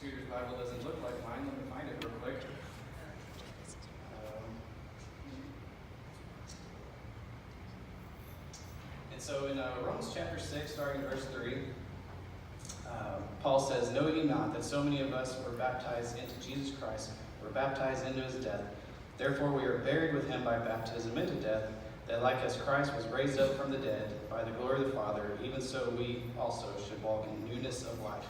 Scooter's Bible doesn't look like mine. Let me find it real quick. And so in Romans chapter 6, starting in verse 3, Paul says, "Know ye not that so many of us were baptized into Jesus Christ, were baptized into his death? Therefore we are buried with him by baptism into death, that like as Christ was raised up from the dead by the glory of the Father, even so we also should walk in newness of life."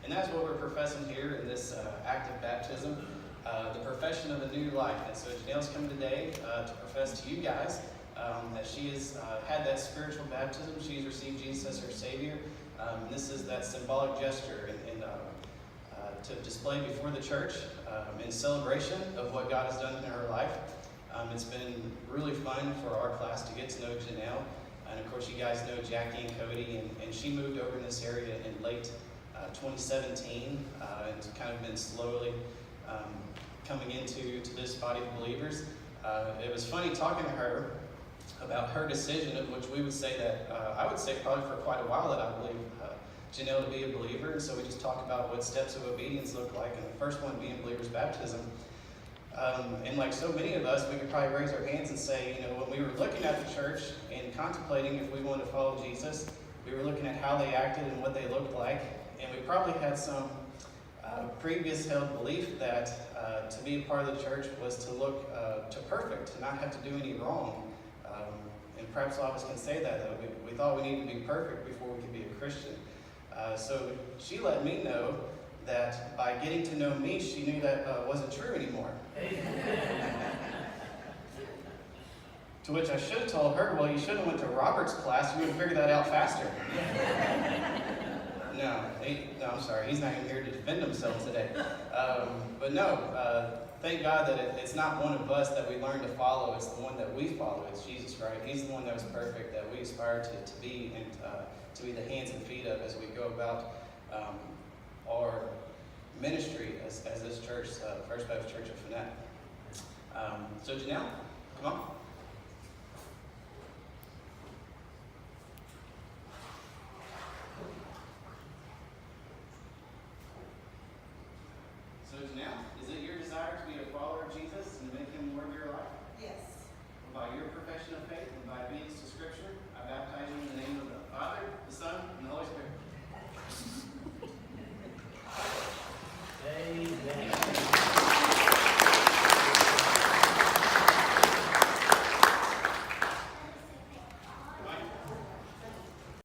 And that's what we're professing here in this act of baptism, the profession of a new life. And so Janelle's coming today to profess to you guys that she has had that spiritual baptism. She's received Jesus as her Savior. This is that symbolic gesture to display before the church in celebration of what God has done in her life. It's been really fun for our class to get to know Janelle. And of course, you guys know Jackie and Cody, and she moved over in this area in late 2017 and kind of been slowly coming into this body of believers. It was funny talking to her about her decision, of which we would say that, I would say probably for quite a while that I believe Janelle to be a believer. And so we just talked about what steps of obedience look like, and the first one being believer's baptism. And like so many of us, we could probably raise our hands and say, when we were looking at the church and contemplating if we wanted to follow Jesus, we were looking at how they acted and what they looked like, and we probably had some previous held belief that to be a part of the church was to look to perfect, to not have to do any wrong. And perhaps a lot of us can say that we thought we needed to be perfect before we could be a Christian. So she let me know that by getting to know me, she knew that wasn't true anymore. To which I should have told her, well, you should have went to Robert's class. You would have figured that out faster. No, I'm sorry. He's not even here to defend himself today. But no, thank God that it's not one of us that we learn to follow. It's the one that we follow. It's Jesus, right? He's the one that was perfect, that we aspire to be, and to be the hands and feet of as we go about our ministry as this church, First Baptist Church of Finette. So Janelle, come on.